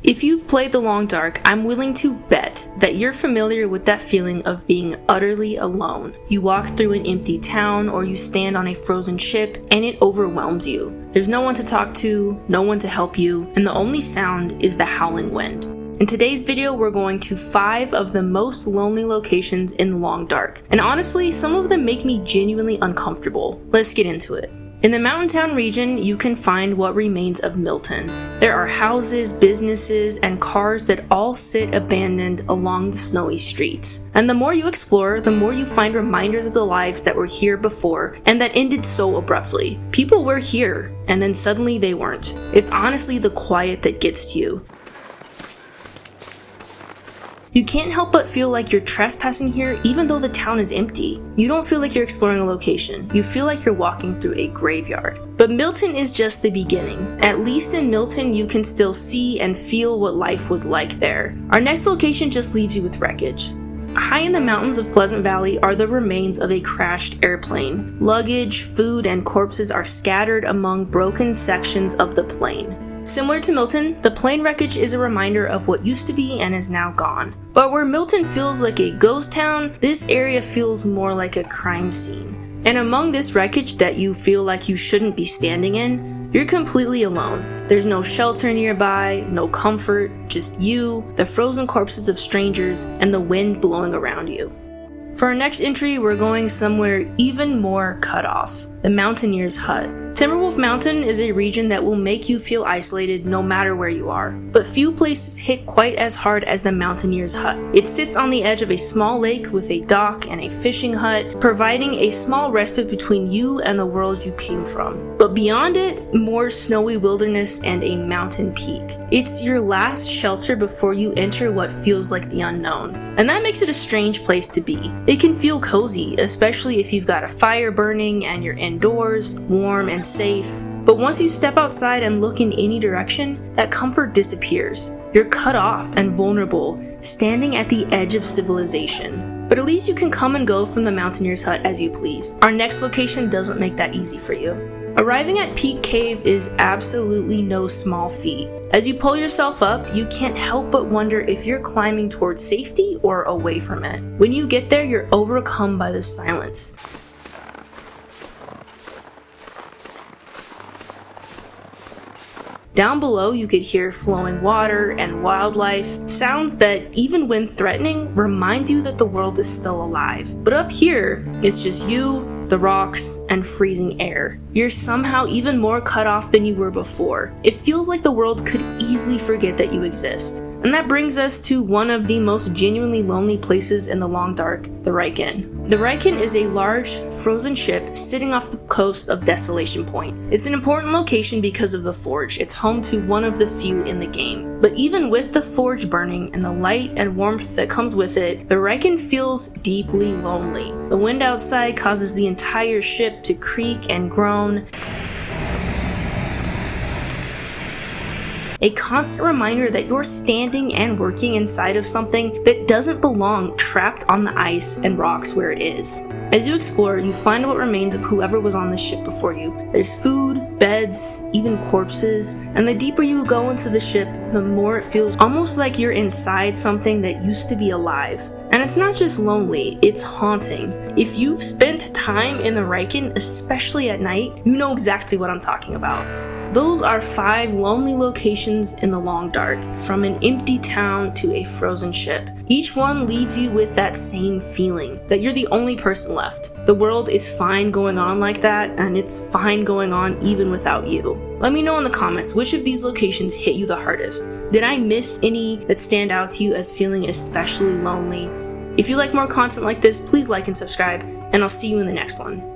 If you've played The Long Dark, I'm willing to bet that you're familiar with that feeling of being utterly alone. You walk through an empty town or you stand on a frozen ship and it overwhelms you. There's no one to talk to, no one to help you, and the only sound is the howling wind. In today's video, we're going to 5 of the most lonely locations in The Long Dark, and honestly, some of them make me genuinely uncomfortable. Let's get into it. In the Mountain Town region, you can find what remains of Milton. There are houses, businesses, and cars that all sit abandoned along the snowy streets. And the more you explore, the more you find reminders of the lives that were here before and that ended so abruptly. People were here, and then suddenly they weren't. It's honestly the quiet that gets to you. You can't help but feel like you're trespassing here even though the town is empty. You don't feel like you're exploring a location. You feel like you're walking through a graveyard. But Milton is just the beginning. At least in Milton, you can still see and feel what life was like there. Our next location just leaves you with wreckage. High in the mountains of Pleasant Valley are the remains of a crashed airplane. Luggage, food, and corpses are scattered among broken sections of the plane. Similar to Milton, the plane wreckage is a reminder of what used to be and is now gone. But where Milton feels like a ghost town, this area feels more like a crime scene. And among this wreckage that you feel like you shouldn't be standing in, you're completely alone. There's no shelter nearby, no comfort, just you, the frozen corpses of strangers, and the wind blowing around you. For our next entry, we're going somewhere even more cut off, the Mountaineer's hut. Timberwolf Mountain is a region that will make you feel isolated no matter where you are, but few places hit quite as hard as the Mountaineer's hut. It sits on the edge of a small lake with a dock and a fishing hut, providing a small respite between you and the world you came from. But beyond it, more snowy wilderness and a mountain peak. It's your last shelter before you enter what feels like the unknown. And that makes it a strange place to be. It can feel cozy, especially if you've got a fire burning and you're indoors, warm and safe. But once you step outside and look in any direction, that comfort disappears. You're cut off and vulnerable, standing at the edge of civilization. But at least you can come and go from the Mountaineer's hut as you please. Our next location doesn't make that easy for you. Arriving at Peak Cave is absolutely no small feat. As you pull yourself up, you can't help but wonder if you're climbing towards safety or away from it. When you get there, you're overcome by the silence. Down below, you could hear flowing water and wildlife, sounds that, even when threatening, remind you that the world is still alive. But up here, it's just you, the rocks, and freezing air. You're somehow even more cut off than you were before. It feels like the world could easily forget that you exist. And that brings us to one of the most genuinely lonely places in the Long Dark, the Riken. The Riken is a large, frozen ship sitting off the coast of Desolation Point. It's an important location because of the forge. It's home to one of the few in the game. But even with the forge burning and the light and warmth that comes with it, the Riken feels deeply lonely. The wind outside causes the entire ship to creak and groan. A constant reminder that you're standing and working inside of something that doesn't belong, trapped on the ice and rocks where it is. As you explore, you find what remains of whoever was on the ship before you. There's food, beds, even corpses, and the deeper you go into the ship, the more it feels almost like you're inside something that used to be alive. And it's not just lonely, it's haunting. If you've spent time in the Riken, especially at night, you know exactly what I'm talking about. Those are 5 lonely locations in the Long Dark, from an empty town to a frozen ship. Each one leaves you with that same feeling, that you're the only person left. The world is fine going on like that, and it's fine going on even without you. Let me know in the comments which of these locations hit you the hardest. Did I miss any that stand out to you as feeling especially lonely? If you like more content like this, please like and subscribe, and I'll see you in the next one.